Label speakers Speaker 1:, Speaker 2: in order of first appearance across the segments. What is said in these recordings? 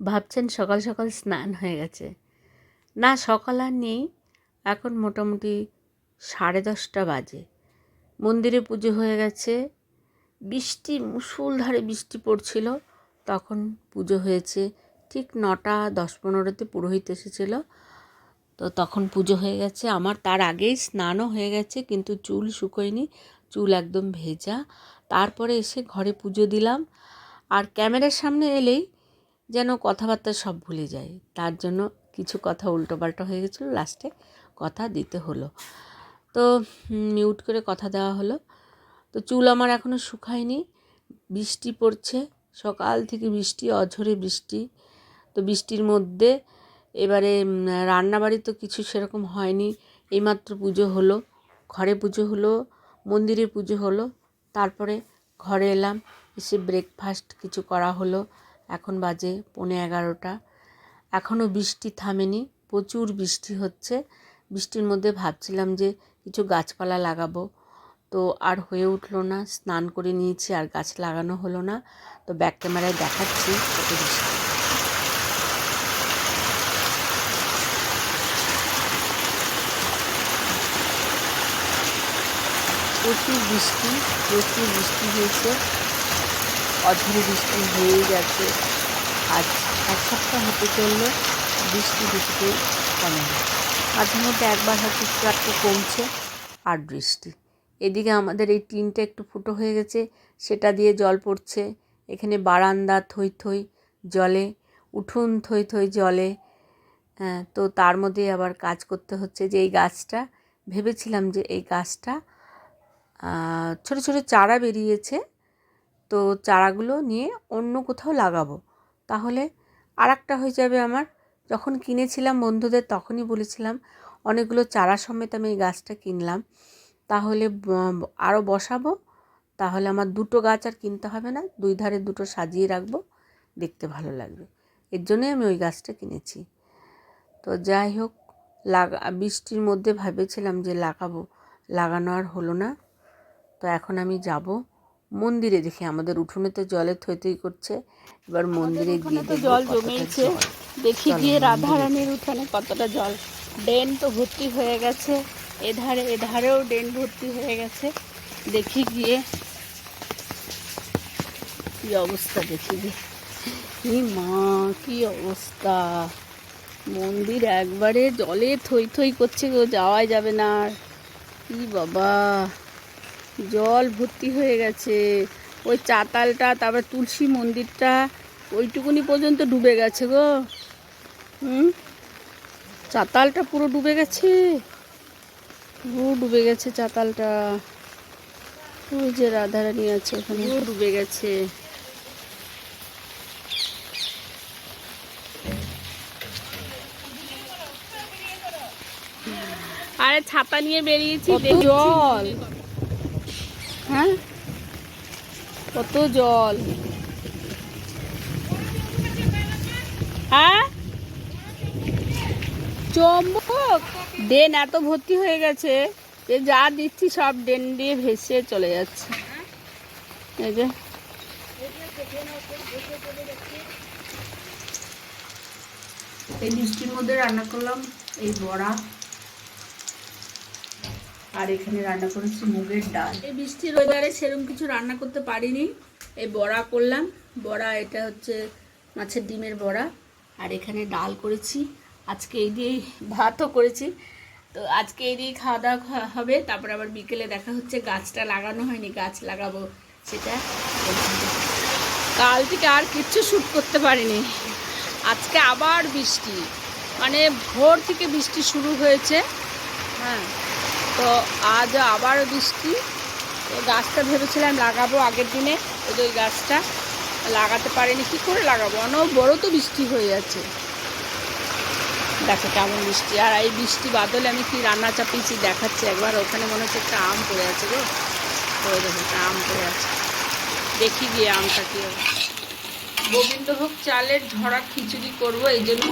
Speaker 1: ভাবছেন সকাল সকাল স্নান হয়ে গেছে। না, সকাল আর নেই, এখন মোটামুটি 10:30 বাজে। মন্দিরে পুজো হয়ে গেছে, বৃষ্টি মুষলধারে বৃষ্টি পড়ছিল, তখন পুজো হয়েছে। ঠিক 9:10-15 পুরোহিত এসেছিল, তো তখন পুজো হয়ে গেছে। আমার তার আগেই স্নানও হয়ে গেছে, কিন্তু চুল শুকোয়নি, চুল একদম ভেজা। তারপরে এসে ঘরে পুজো দিলাম, আর ক্যামেরার সামনে এলেই যেন কথাবার্তা সব ভুলে যায়, তার জন্য কিছু কথা উল্টোপাল্টা হয়ে গেছিলো, লাস্টে কথা দিতে হলো। তো মিউট করে কথা দেওয়া হলো। তো চুল আমার এখনও শুকায়নি, বৃষ্টি পড়ছে, সকাল থেকে বৃষ্টি, অঝরে বৃষ্টি। তো বৃষ্টির মধ্যে এবারে রান্নাবাড়ি তো কিছু সেরকম হয়নি, এইমাত্র পুজো হলো, ঘরে পুজো হলো, মন্দিরে পুজো হলো, তারপরে ঘরে এলাম, এসে ব্রেকফাস্ট কিছু করা হলো। এখন বাজে 11:15, এখনও বৃষ্টি থামেনি, প্রচুর বৃষ্টি হচ্ছে। বৃষ্টির মধ্যে ভাবছিলাম যে কিছু গাছপালা লাগাবো, তো আর হয়ে উঠলো না। স্নান করে নিয়েছি, আর গাছ লাগানো হলো না। তো ব্যাক ক্যামেরায় দেখাচ্ছি কত বৃষ্টি। প্রচুর বৃষ্টি, প্রচুর বৃষ্টি হয়েছে, অঝরে বৃষ্টি হয়েই গেছে। আজ 1 সপ্তাহ হতে চললো, বৃষ্টি কিছুতেই কমে না। মাঝে মধ্যে একবার হয়তো একটু কমছে, আর বৃষ্টি। এদিকে আমাদের এই টিনটা একটু ফুটো হয়ে গেছে, সেটা দিয়ে জল পড়ছে। এখানে বারান্দা থই থই জলে, উঠোন থই থই জলে। তো তার মধ্যে আবার কাজ করতে হচ্ছে। যে এই গাছটা ভেবেছিলাম যে এই গাছটা ছোট ছোট চারা বেরিয়েছে, তো চারাগুলো নিয়ে অন্য কোথাও লাগাবো, তাহলে আর একটা হয়ে যাবে আমার। যখন কিনেছিলাম বন্ধুদের, তখনই বলেছিলাম অনেকগুলো চারা সমেত আমি এই গাছটা কিনলাম, তাহলে আরও বসাবো, তাহলে আমার 2টো গাছ আর কিনতে হবে না, 2 ধারে 2টো সাজিয়ে রাখবো, দেখতে ভালো লাগবে। এর জন্যই আমি ওই গাছটা কিনেছি। তো যাই হোক, বৃষ্টির মধ্যে ভেবেছিলাম যে লাগানো আর হলো না। তো এখন আমি যাব মন্দিরে। দেখি আমাদের উঠোনে তো জলে থই থই করছে, এবার মন্দিরে গিয়ে দেখব জল জমেছে। দেখি গিয়ে রাধারানীর উঠানে কতটা জল, ড্রেন তো ভর্তি হয়ে গেছে, এধারেও ড্রেন ভর্তি হয়ে গেছে। দেখি গিয়ে কি অবস্থা, দেখি গিয়ে। কি মা, কি অবস্থা, মন্দির একবারে জলে থই থই করছে, গো যাওয়াই যাবে না আর। কি বাবা, জল ভর্তি হয়ে গেছে। ওই চাতালটা, তারপর তুলসী মন্দিরটা, ওইটুকুনি পর্যন্ত ডুবে গেছে গো। চাতালটা পুরো ডুবে গেছে, পুরো ডুবে গেছে চাতালটা। ওই যে রাধারানী আছে ওখানে, ডুবে গেছে। আরে ছাতা নিয়ে বেরিয়েছি, জল, হ্যাঁ কত জল, হ্যাঁ চম্বক। ড্রেন এত ভর্তি হয়ে গেছে যে যা দিচ্ছি সব ড্রেন দিয়ে ভেসে চলে যাচ্ছে। এই যে এই বৃষ্টির মধ্যে রান্না করলাম এই বড়া, আর এখানে রান্না করেছি মুগের ডাল। এই বৃষ্টির ওয়েদারে সেরকম কিছু রান্না করতে পারিনি, এই বড়া করলাম। বড়া, এটা হচ্ছে মাছের ডিমের বড়া, আর এখানে ডাল করেছি। আজকে এই দিয়েই ভাতও করেছি, তো আজকে এই দিয়েই খাওয়া দাওয়া হবে। তারপর আবার বিকেলে দেখা হচ্ছে। গাছটা লাগানো হয়নি, গাছ লাগাবো সেটা। কাল থেকে আর কিচ্ছু শ্যুট করতে পারিনি, আজকে আবার বৃষ্টি, মানে ভোর থেকে বৃষ্টি শুরু হয়েছে। হ্যাঁ, তো আজ আবারও বৃষ্টি। তো গাছটা ভেবেছিলাম লাগাবো আগের দিনে, ওই গাছটা লাগাতে পারিনি। কী করে লাগাবো, অনেক বড় তো বৃষ্টি হয়ে যাচ্ছে। দেখো কেমন বৃষ্টি, আর এই বৃষ্টি বাদলে আমি কি রান্না চাপিয়েছি দেখাচ্ছি একবার। ওখানে মনে হচ্ছে একটা আম পড়ে আছে গো, ওই দেখো একটা আম পড়ে আছে, দেখি গিয়ে আমটা কি। গোবিন্দভোগ চালের ঝরা খিচুড়ি করবো, এই জন্য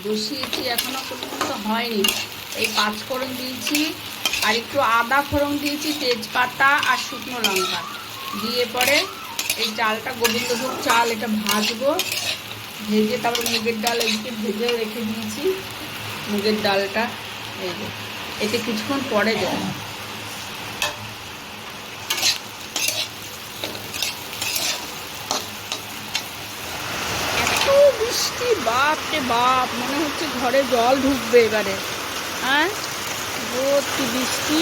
Speaker 1: বসিয়েছি, এখনো পর্যন্ত হয়নি। এই 5 ফোড়ন দিয়েছি, আর একটু আদা ফোড়ন দিয়েছি, তেজপাতা আর শুকনো লঙ্কা দিয়ে পরে এই চালটা, গোবিন্দভোগ চাল, এটা ভাজবো। ভেজে তারপর মুগের ডাল এদিকে ভেজে রেখে দিয়েছি। মুগের ডালটা এই যে এতে কিছুক্ষণ পরে দেব। এত বৃষ্টি, বাপ রে বাপ, মনে হচ্ছে ঘরে জল ঢুকবে এবারে। হ্যাঁ, ভর্তি বৃষ্টি।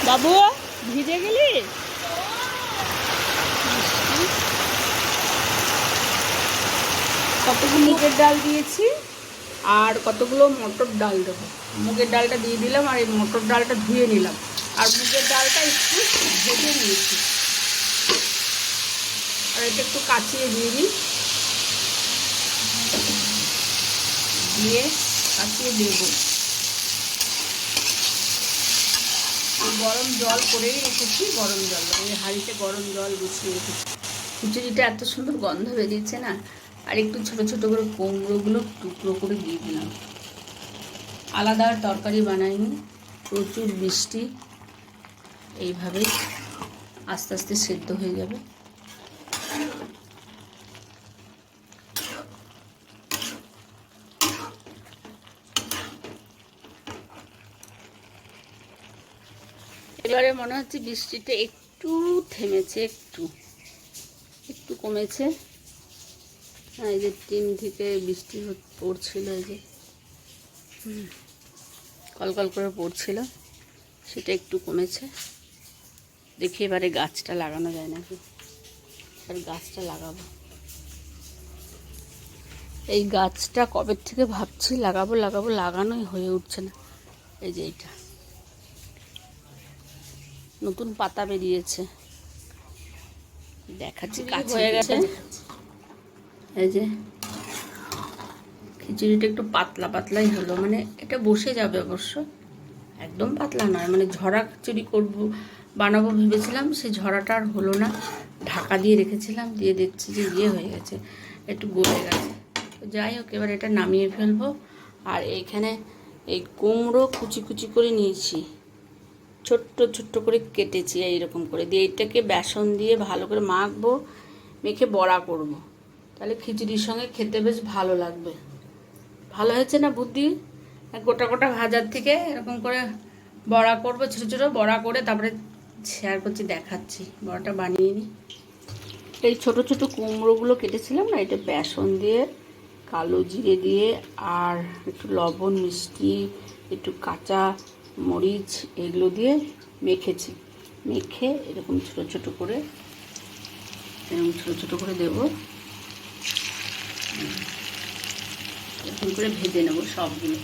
Speaker 1: বাবু ভিজে গেলি? কতগুলো মুগের ডাল দিয়েছি আর কতগুলো মটর ডাল দেবো। মুগের ডালটা দিয়ে দিলাম আর এই মটর ডালটা ধুয়ে নিলাম আর মুগের ডালটা একটু ভেজে নিয়েছি। আর এটা একটু কাচিয়ে দিয়ে দিই, দিয়ে কাচিয়ে দেব। গরম জল করেই রেখেছি, গরম জল এই হাঁড়িতে গরম জল বসিয়ে রেখেছি। খিচুড়িটা এত সুন্দর গন্ধ বেরিয়েছে না। আর একটু ছোট ছোট করে কুমড়োগুলো টুকরো করে দিয়ে দিলাম। আলাদা আর তরকারি বানাইনি। প্রচুর বৃষ্টি, এইভাবেই আস্তে আস্তে সেদ্ধ হয়ে যাবে। এবারে মনে হচ্ছে বৃষ্টিটা একটু থেমেছে, একটু একটু কমেছে। হ্যাঁ, এই যে টিন থেকে বৃষ্টি পড়ছিল, এই যে কলকল করে পড়ছিল, সেটা একটু কমেছে। দেখি এবারে গাছটা লাগানো যায় নাকি। আর গাছটা লাগাবো। এই গাছটা কবে থেকে ভাবছি লাগাবো লাগাবো, লাগানোই হয়ে উঠছে না। এই যে এইটা নতুন পাতা বেরিয়েছে, দেখাচ্ছি কাছে হয়ে গেছে। এই যে খিচুড়িটা একটু পাতলা পাতলাই হলো, মানে এটা বসে যাবে অবশ্য, একদম পাতলা নয়। মানে ঝরা খিচুড়ি করবো বানাবো ভেবেছিলাম, সে ঝরাটা আর হলো না। ঢাকা দিয়ে রেখেছিলাম, দিয়ে দেখছি যে ইয়ে হয়ে গেছে, একটু গলে গেছে। তো যাই হোক, এবার এটা নামিয়ে ফেলবো। আর এইখানে এই কুমড়ো কুচি কুচি করে নিয়েছি, ছোট্ট ছোট্ট করে কেটেছি এইরকম করে, দিয়ে এটাকে বেসন দিয়ে ভালো করে মাখবো, মেখে বড়া করব। তাহলে খিচুড়ির সঙ্গে খেতে বেশ ভালো লাগবে। ভালো হয়েছে না বুদ্ধি? গোটা গোটা ভাজার থেকে এরকম করে বড়া করবো, ছোটো ছোটো বড়া করে তারপরে শেয়ার করছি, দেখাচ্ছি বড়াটা বানিয়ে নিই। এই ছোটো ছোটো কুমড়োগুলো কেটেছিলাম না, এটা বেসন দিয়ে, কালো জিরে দিয়ে আর একটু লবণ, মিষ্টি, একটু কাঁচা মরিচ এগুলো দিয়ে মেখেছি। মেখে এরকম ছোটো ছোটো করে, এরকম ছোটো ছোটো করে দেবো। এরকম করে ভেজে নেবো সবগুলো।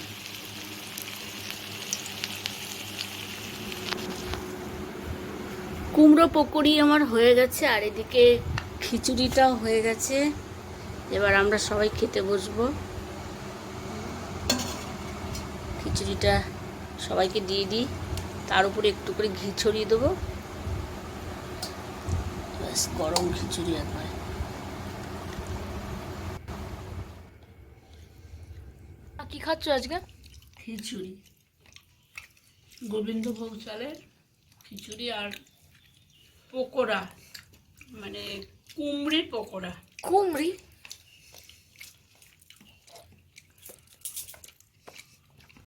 Speaker 1: কুমড়ো পকোড়ি আমার হয়ে গেছে, আর এদিকে খিচুড়িটাও হয়ে গেছে। এবার আমরা সবাই খেতে বসবো। খিচুড়িটা সবাইকে দিয়ে দিই, তার উপরে একটু করে ঘি ছড়িয়ে দেবো। ব্যাস, গরম খিচুড়ি একবার। কি খাচ্ছ আজকে? খিচুড়ি, গোবিন্দভোগ চালের খিচুড়ি আর পকোড়া, মানে কুমড়ির পকোড়া।
Speaker 2: কুমড়ি?